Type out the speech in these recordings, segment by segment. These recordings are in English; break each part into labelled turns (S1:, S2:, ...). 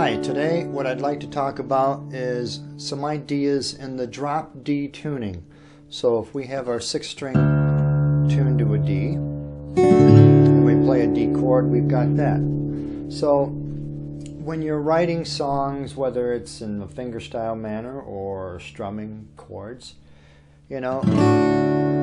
S1: Hi, today what I'd like to talk about is some ideas in the drop D tuning. So if we have our 6th string tuned to a D, and we play a D chord, we've got that. So when you're writing songs, whether it's in a fingerstyle manner or strumming chords, you know,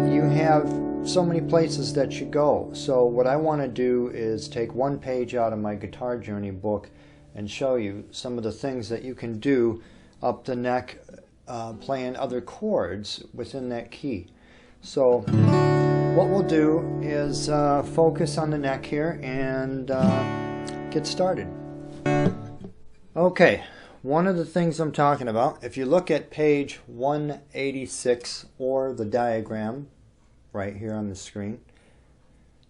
S1: you have so many places that you go. So what I want to do is take one page out of my Guitar Journey book and show you some of the things that you can do up the neck playing other chords within that key. So what we'll do is focus on the neck here and get started. Okay, one of the things I'm talking about, if you look at page 186 or the diagram right here on the screen,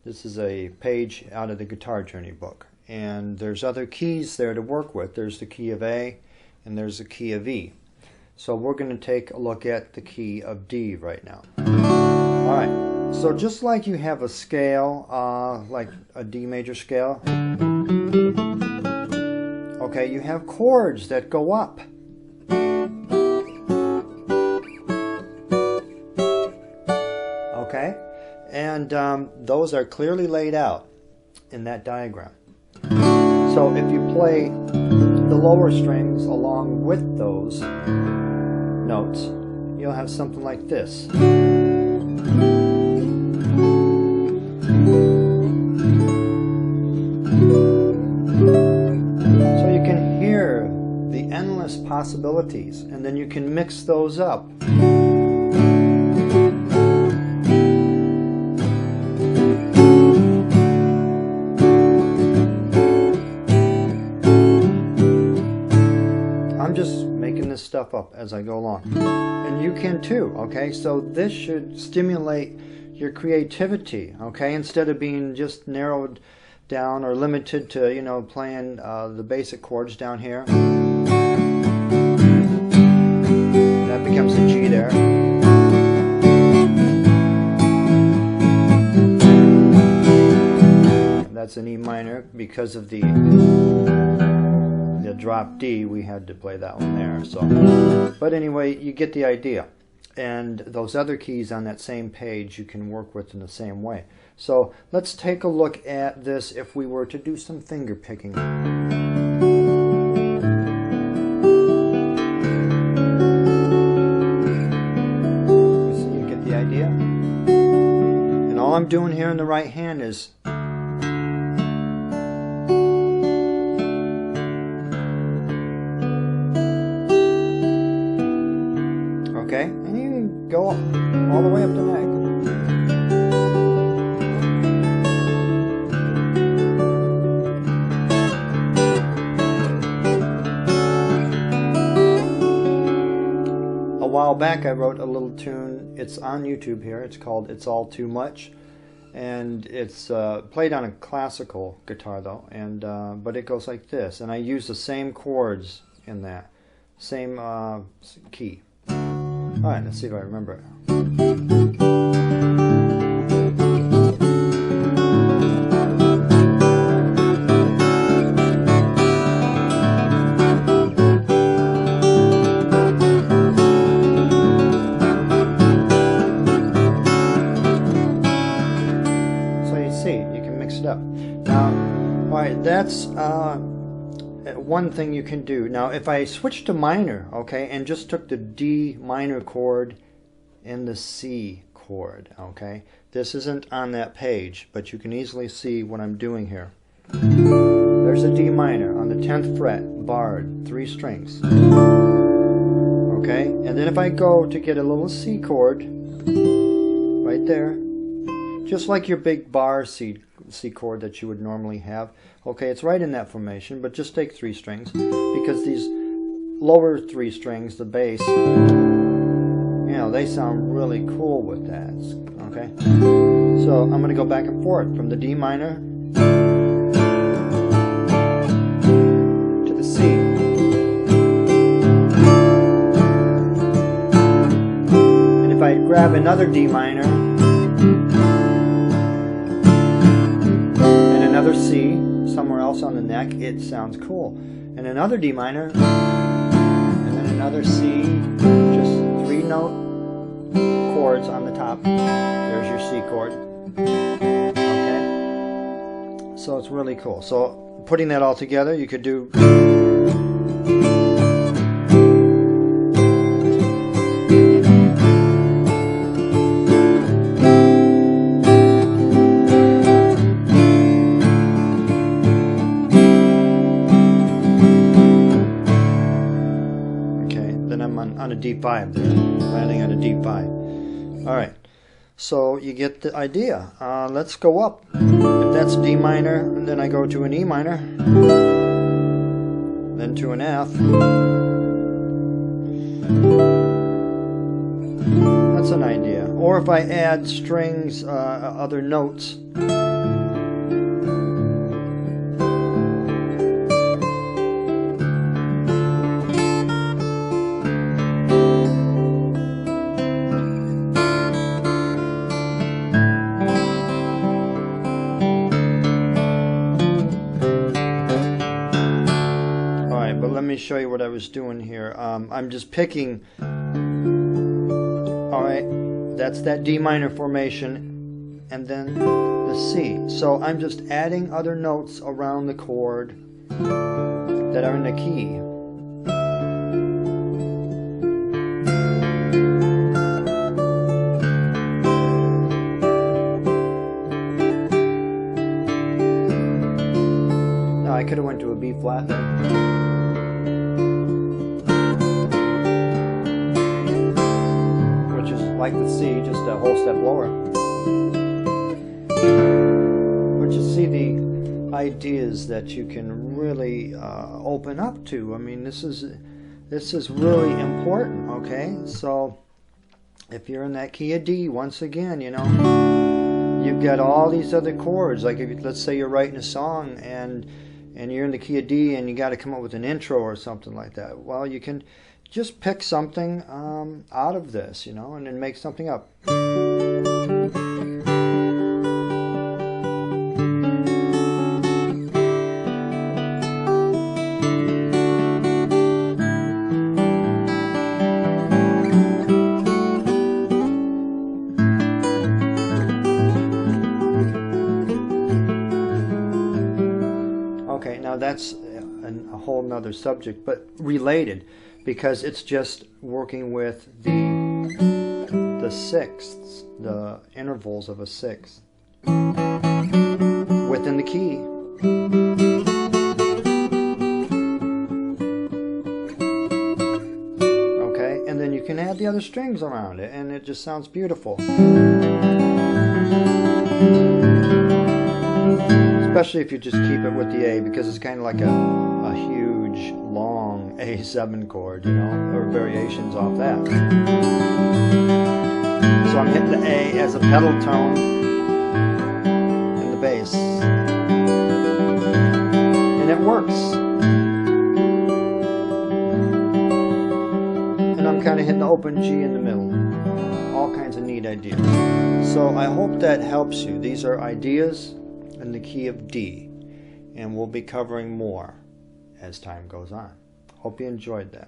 S1: this is a page out of the Guitar Journey book. And there's other keys there to work with. There's the key of A and there's the key of E. So we're going to take a look at the key of D right now. Alright, so just like you have a scale, like a D major scale, okay, you have chords that go up. Okay, and those are clearly laid out in that diagram. So if you play the lower strings along with those notes, you'll have something like this. So you can hear the endless possibilities, and then you can mix those up. I'm just making this stuff up as I go along, and you can too. Okay, so this should stimulate your creativity, okay, instead of being just narrowed down or limited to, you know, playing the basic chords down here. That becomes a G there. That's an E minor because of the drop D. We had to play that one there. So, but anyway, you get the idea. And those other keys on that same page you can work with in the same way. So let's take a look at this if we were to do some finger picking. So you get the idea? And all I'm doing here in the right hand is okay, and you can go all the way up the neck. A while back I wrote a little tune. It's on YouTube here. It's called It's All Too Much. And it's played on a classical guitar though, and but it goes like this. And I use the same chords in that. Same key. Alright, let's see if I remember it. So you see, you can mix it up. Now, alright, that's one thing you can do. Now if I switch to minor, okay, and just took the D minor chord and the C chord, okay, this isn't on that page, but you can easily see what I'm doing here. There's a D minor on the 10th fret, barred, 3 strings, okay, and then if I go to get a little C chord right there, just like your big bar C chord that you would normally have. Okay, it's right in that formation, but just take 3 strings, because these lower 3 strings, the bass, you know, they sound really cool with that. Okay, so I'm going to go back and forth from the D minor to the C. And if I grab another D minor and another C somewhere else on the neck, it sounds cool. and another D minor, and then another C, just 3-note chords on the top. There's your C chord. Okay? So it's really cool. So putting that all together, you could do on a D5 there, landing on a D5. Alright, so you get the idea. Let's go up. If that's D minor, and then I go to an E minor, then to an F. That's an idea. Or if I add strings, other notes. Let me show you what I was doing here. I'm just picking. Alright, that's that D minor formation, and then the C. So I'm just adding other notes around the chord that are in the key. Now I could have went to a B flat there. Like the C, just a whole step lower. But you see the ideas that you can really open up to. I mean, this is really important. Okay, so if you're in that key of D, once again, you know, you've got all these other chords. Like if let's say you're writing a song and you're in the key of D and you got to come up with an intro or something like that. Well, you can just pick something out of this, you know, and then make something up. Okay, now that's a whole nother subject, but related, because it's just working with the sixths, the intervals of a sixth within the key. Okay, and then you can add the other strings around it, and it just sounds beautiful. Especially if you just keep it with the A, because it's kind of like a huge, long A7 chord, you know, or variations off that. So I'm hitting the A as a pedal tone in the bass. And it works. And I'm kind of hitting the open G in the middle. All kinds of neat ideas. So I hope that helps you. These are ideas in the key of D, and we'll be covering more as time goes on. Hope you enjoyed that.